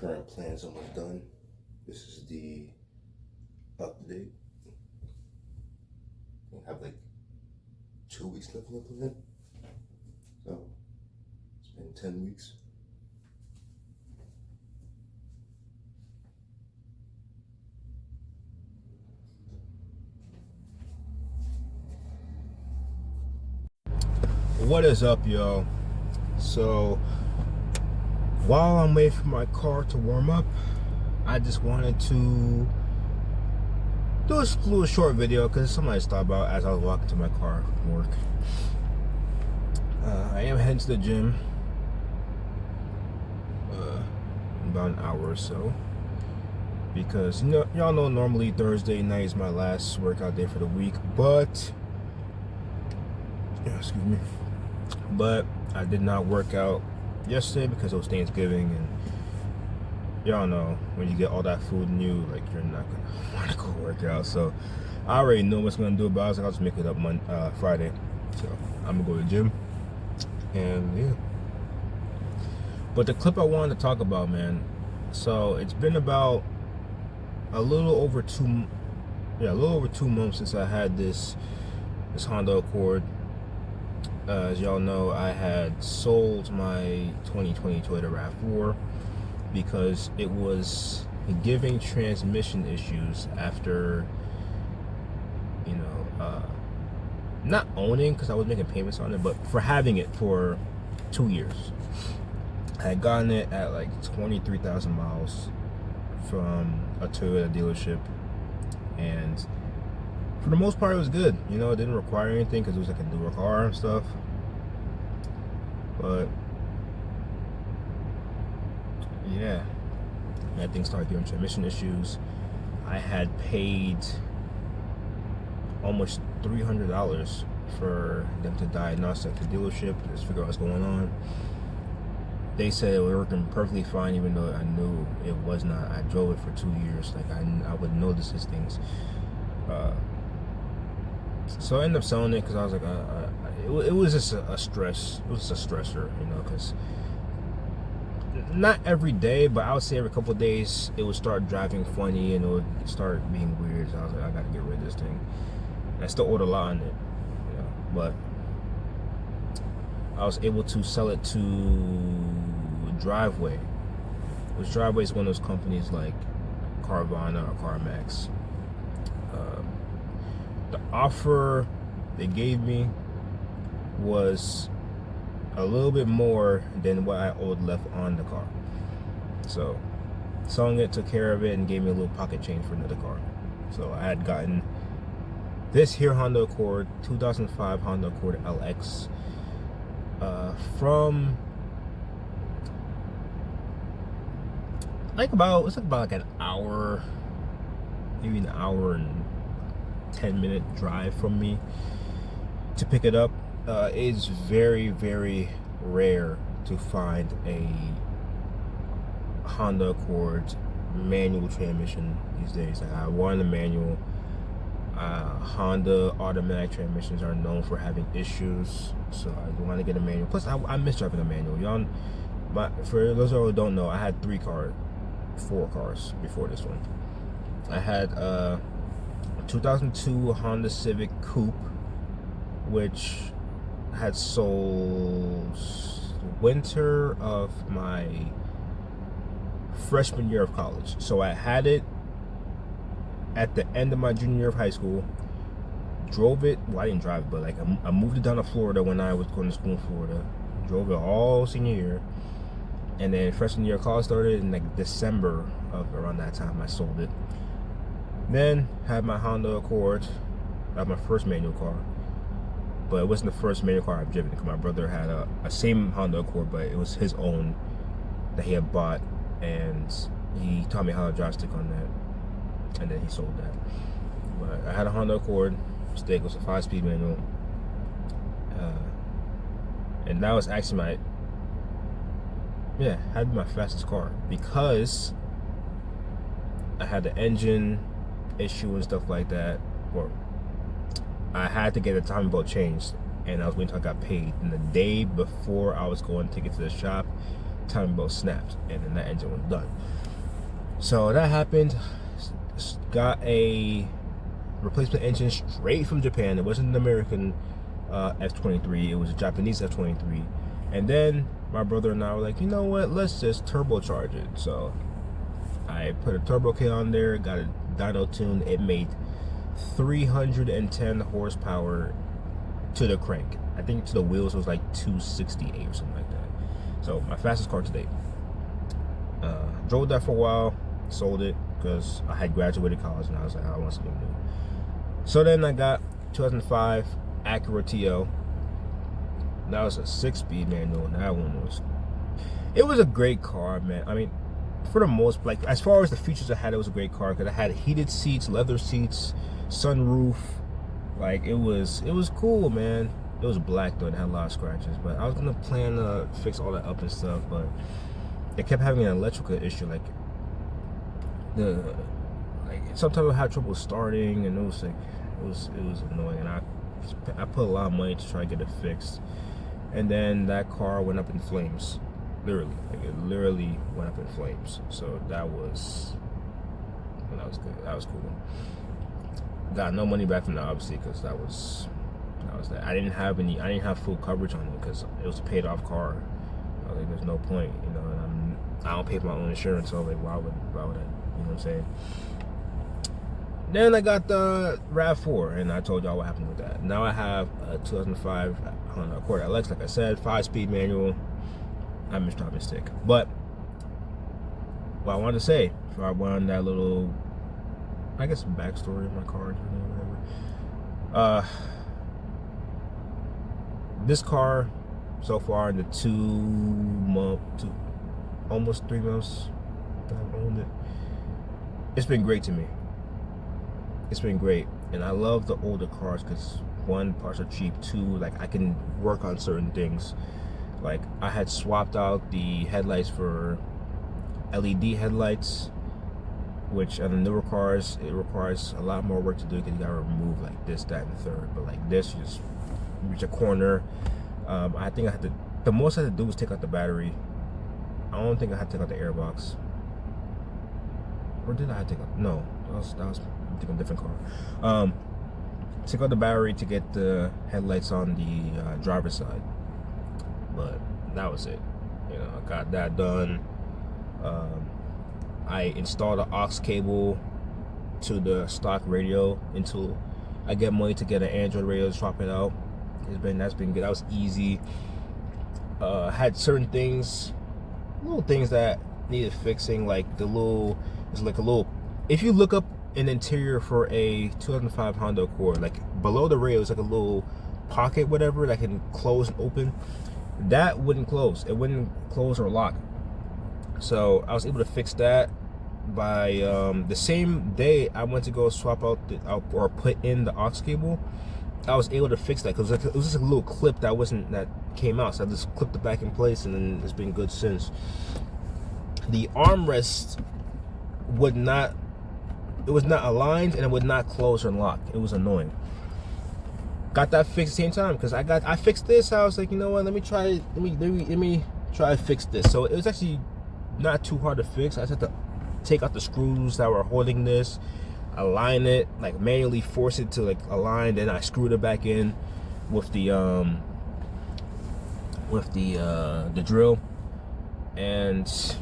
current plan's almost done. This is the update. I have like 2 weeks left in the plan. So it's been 10 weeks. What is up, y'all? So while I'm waiting for my car to warm up, I just wanted to do a little short video because somebody stopped out as I was walking to my car from work. I am heading to the gym in about an hour or so because y'all know normally Thursday night is my last workout day for the week, but excuse me. But I did not work out yesterday because it was Thanksgiving, and y'all know when you get all that food in you, like, you're not gonna want to go work out. So I already know what's gonna do about it. I was like, I'll just make it up Friday. So I'm gonna go to the gym, and yeah. But the clip I wanted to talk about, man. So it's been about a little over 2 months since I had this Honda Accord. As y'all know, I had sold my 2020 Toyota RAV4 because it was giving transmission issues after, not owning, because I was making payments on it, but for having it for 2 years. I had gotten it at like 23,000 miles from a Toyota dealership, and for the most part it was good. It didn't require anything because it was like a newer car and stuff. But yeah, that thing started giving transmission issues. I had paid almost $300 for them to diagnose at the dealership, just figure out what's going on. They said it was working perfectly fine, even though I knew it was not. I drove it for 2 years. Like, I would notice these things. So I ended up selling it because I was like, it was just a stress. It was just a stressor, because not every day, but I would say every couple of days it would start driving funny and it would start being weird. So I was like, I gotta get rid of this thing. And I still owed a lot on it, but I was able to sell it to Driveway, which Driveway is one of those companies like Carvana or CarMax. The offer they gave me was a little bit more than what I owed left on the car. So selling it took care of it and gave me a little pocket change for another car. So I had gotten this here Honda Accord, 2005 Honda Accord LX, from it's about an hour, maybe an hour and 10-minute drive from me to pick it up. It's very, very rare to find a Honda Accord manual transmission these days. I wanted a manual. Honda automatic transmissions are known for having issues, so I want to get a manual. Plus, I miss driving a manual. Y'all, but for those who don't know, I had 4 cars before this one. I had a 2002 Honda Civic Coupe, which had sold winter of my freshman year of college. So I had it at the end of my junior year of high school. Drove it, well, I didn't drive it, but like I moved it down to Florida when I was going to school in Florida. Drove it all senior year, and then freshman year of college started in like December of around that time I sold it. Then had my Honda Accord, my first manual car, but it wasn't the first manual car I've driven because my brother had a same Honda Accord, but it was his own that he had bought, and he taught me how to drive stick on that, and then he sold that. But I had a Honda Accord stick. It was a 5-speed manual, and that was actually had my fastest car because I had the engine issue and stuff like that, or I had to get the timing belt changed, and I was waiting until I got paid. And the day before I was going to take it to the shop timing belt snapped, and then that engine was done. So that happened. Got a replacement engine straight from Japan. It wasn't an American F23. It was a Japanese F23. And then my brother and I were like, you know what? Let's just turbocharge it. So I put a turbo kit on there, got a dyno tune. It made 310 horsepower to the crank. I think to the wheels it was like 268 or something like that. So my fastest car to date. Drove that for a while, sold it because I had graduated college and I was like, I want something new. So then I got 2005 Acura TL. That was a 6-speed manual, and that one was a great car, man. I mean, for the most, like, as far as the features I had, it was a great car because I had heated seats, leather seats, sunroof. Like, it was cool, man. It was black though, and had a lot of scratches, but I was gonna plan to fix all that up and stuff, but it kept having an electrical issue. Like sometimes I had trouble starting, and it was annoying, and I put a lot of money to try to get it fixed. And then that car went up in flames, literally. Like, it literally went up in flames. So that was good. That was cool. Got no money back from that, obviously, because that was that. I didn't have full coverage on it because it was a paid off car. I was like, there's no point, you know. And I don't pay for my own insurance, so I was like, why would I? You know what I'm saying? Then I got the RAV4, and I told y'all what happened with that. Now I have a 2005 Honda Accord LX, like I said, 5-speed manual. I misdropped my stick. But what I wanted to say, before I went on that little, I guess, backstory of my car, whatever. This car, so far in the almost 3 months that I've owned it, it's been great to me. It's been great, and I love the older cars because, one, parts are cheap. Two, like, I can work on certain things. Like, I had swapped out the headlights for LED headlights, which on the newer cars it requires a lot more work to do because you gotta remove like this, that, and the third. But like this, you just reach a corner. I think the most I had to do was take out the battery. I don't think I had to take out the airbox. Or did I have to take out? No, that was a different car. Took out the battery to get the headlights on the driver's side, but that was it. You know, I got that done. I installed an aux cable to the stock radio until I get money to get an Android radio to swap it out. That's been good. That was easy. Had certain things, little things that needed fixing, like it's like a little, if you look up an interior for a 2005 Honda Accord, like below the radio is like a little pocket, whatever, that can close and open. That wouldn't close. It wouldn't close or lock. So I was able to fix that by the same day I went to go swap out or put in the aux cable. I was able to fix that because it was just a little clip that came out, so I just clipped it back in place, and then it's been good since. The armrest was not aligned, and it would not close or lock. It was annoying. Got that fixed at the same time because I fixed this. I was like, you know what? Let me try to fix this. So it was actually not too hard to fix. I just had to take out the screws that were holding this, align it, like manually force it to like align, then I screwed it back in with the drill, and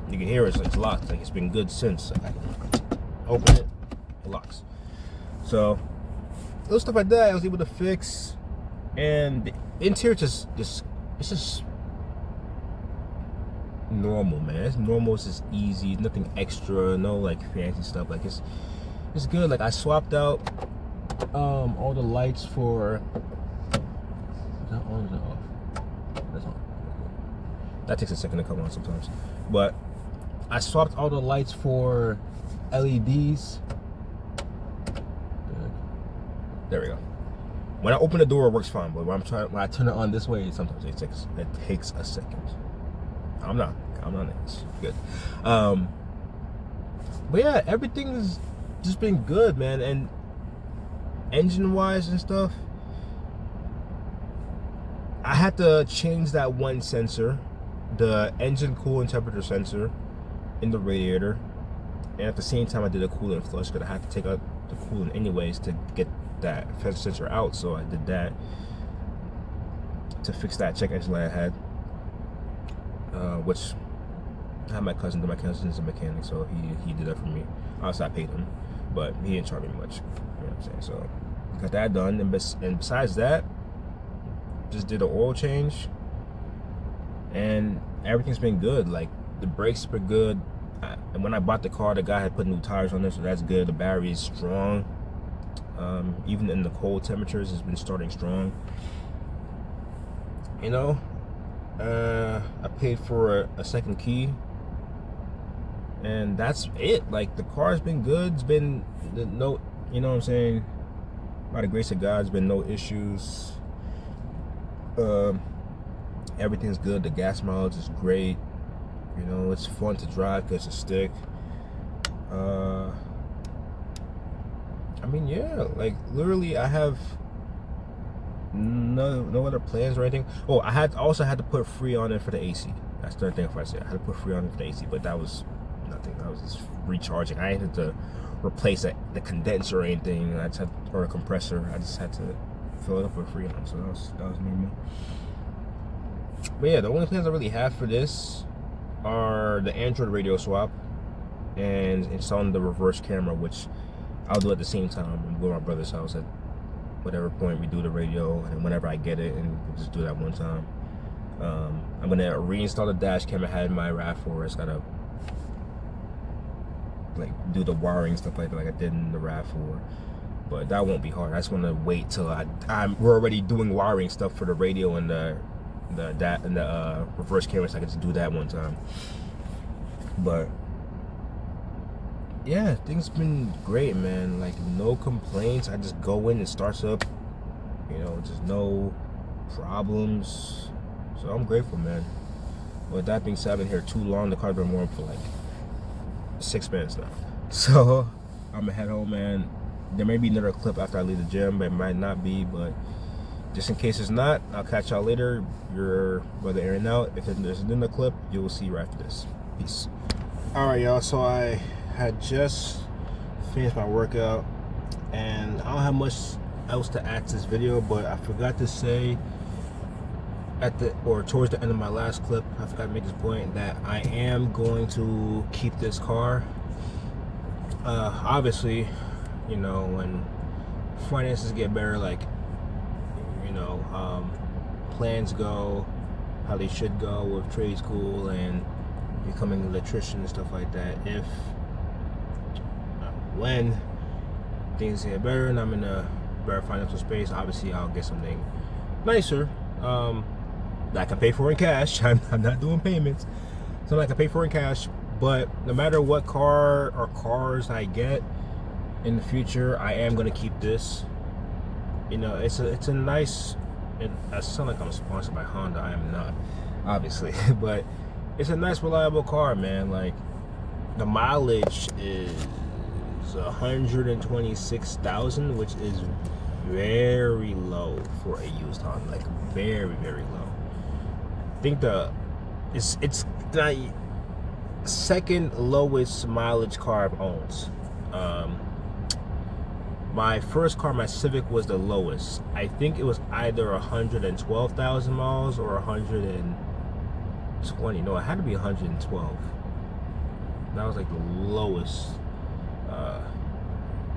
you can hear it's locked. Like, it's been good since. I can open it locks. So little stuff like that I was able to fix, and the interior it's just normal, man. It's normal. It's just easy. Nothing extra. No like fancy stuff. Like it's good. Like I swapped out all the lights for. Is that on or is that off? That's on. That takes a second to come on sometimes, but I swapped all the lights for LEDs. There we go. When I open the door, it works fine, but when I turn it on this way, sometimes it takes a second. I'm not. It's good. But yeah, everything's just been good, man. And engine-wise and stuff, I had to change that one sensor the engine coolant temperature sensor in the radiator, and at the same time I did a coolant flush because I had to take out the coolant anyways to get that sensor out. So I did that to fix that check engine light I had, which I had my cousin. My cousin's a mechanic, so he did that for me. Obviously I paid him, but he didn't charge me much. You know what I'm saying? So got that done, and besides that, just did an oil change, and everything's been good. Like the brakes were good. And when I bought the car, the guy had put new tires on there, so that's good. The battery is strong. Even in the cold temperatures, it's been starting strong. You know, I paid for a second key, and that's it. Like the car's been good. It's been no, you know what I'm saying? By the grace of God, it's been no issues. Everything's good. The gas mileage is great. You know, it's fun to drive because it's a stick. I mean, yeah, like literally, I have no other plans or anything. Oh, I also had to put Freon in for the AC. That's the third thing I said. I had to put Freon in for the AC, but that was nothing. That was just recharging. I had to replace the condenser or anything. Or a compressor. I just had to fill it up with Freon. So that was normal. But yeah, the only plans I really have for this are the Android radio swap and installing the reverse camera, which I'll do at the same time. I'm going to my brother's house at whatever point we do the radio, and whenever I get it, and we'll just do that one time. I'm gonna reinstall the dash cam I had in my RAV4. It's gotta like do the wiring stuff like that, like I did in the RAV4. But that won't be hard. I just want to wait till we're already doing wiring stuff for the radio and the reverse camera, so I can just do that one time. But yeah, things been great, man. Like no complaints. I just go in, it starts up. You know, just no problems. So I'm grateful, man. With that being said, I've been here too long. The car's been warm for like 6 minutes now. So I'm gonna head home, man. There may be another clip after I leave the gym, but it might not be. But just in case it's not, I'll catch y'all later. Your brother Aaron out. If there's another clip, you will see right after this. Peace. All right, y'all. So I had just finished my workout, and I don't have much else to add to this video, but I forgot to say towards the end of my last clip, I forgot to make this point that I am going to keep this car. Obviously, you know, when finances get better, like, you know, plans go how they should go with trade school and becoming an electrician and stuff like that. When things get better and I'm in a better financial space, obviously I'll get something nicer that I can pay for in cash. I'm not doing payments, something I can pay for in cash. But no matter what car or cars I get in the future, I am going to keep this. You know, it's a nice, and I sound like I'm sponsored by Honda. I am not, obviously. But it's a nice, reliable car, man. Like, the mileage is 126,000, which is very low for a used Honda. Like, very, very low. I think it's the second lowest mileage car I've owned. My first car, my Civic, was the lowest. I think it was either 112,000 miles or 120. No, it had to be 112. That was like the lowest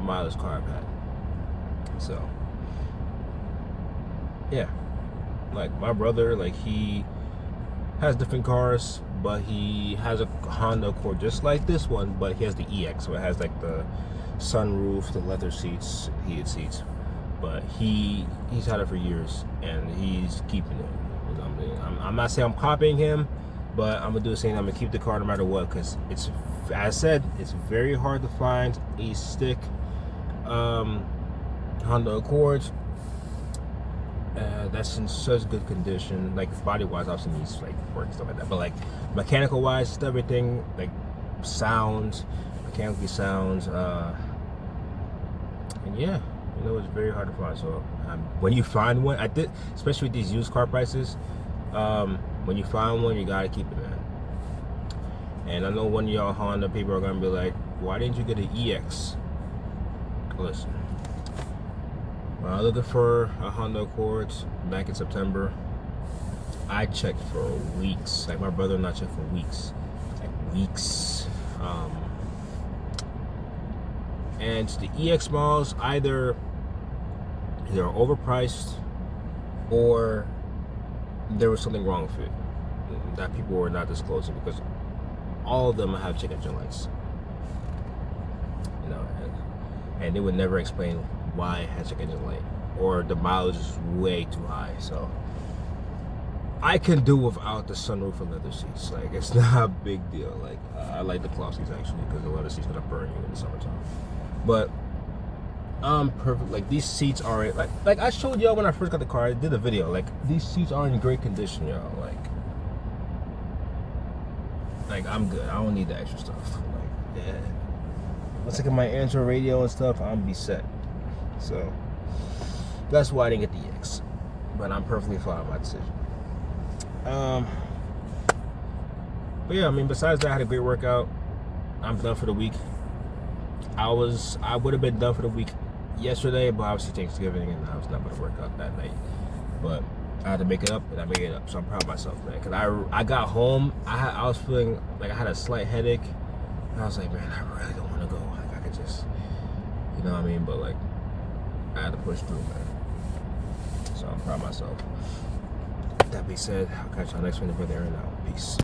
mileage car I've had. So yeah, like my brother, like he has different cars, but he has a Honda Accord just like this one, but he has the EX, so it has like the sunroof, the leather seats, heated seats. But he's had it for years, and he's keeping it. I'm not saying I'm copying him, but I'm gonna do the same. I'm gonna keep the car no matter what, because it's, as I said, it's very hard to find a stick Honda Accord that's in such good condition. Like body wise, obviously needs like work and stuff like that, but like mechanical wise, just everything, like sounds, mechanically sounds, and yeah, you know, it's very hard to find. So when you find one, especially with these used car prices, When you find one, you gotta keep it, man. And I know one of y'all Honda people are gonna be like, why didn't you get an EX? Listen, when I was looking for a Honda Accord back in September, I checked for weeks. Like, my brother and I checked for weeks. Like, weeks. And the EX models, either they're overpriced or there was something wrong with it that people were not disclosing, because all of them have check engine lights. You know, and they would never explain why it has check engine light, or the mileage is way too high. So I can do without the sunroof and leather seats. Like, it's not a big deal. Like, I like the cloth seats actually, because the leather seats gonna burn you in the summertime. But I'm perfect. Like, these seats are like I showed y'all when I first got the car. I did a video. Like, these seats are in great condition, y'all. Like I'm good. I don't need the extra stuff. Like, yeah. Once I get my Android radio and stuff, I'm be set. So that's why I didn't get the EX. But I'm perfectly fine with my decision. But yeah, I mean, besides that, I had a great workout. I'm done for the week. I would have been done for the week yesterday, but obviously Thanksgiving, and I was not going to work out that night. But I had to make it up, and I made it up. So I'm proud of myself, man. Cause I got home, I was feeling like I had a slight headache, and I was like, man, I really don't want to go. Like, I could just, you know what I mean? But like, I had to push through, man. So I'm proud of myself. That being said, I'll catch y'all next one. Brother Aaron out. Peace.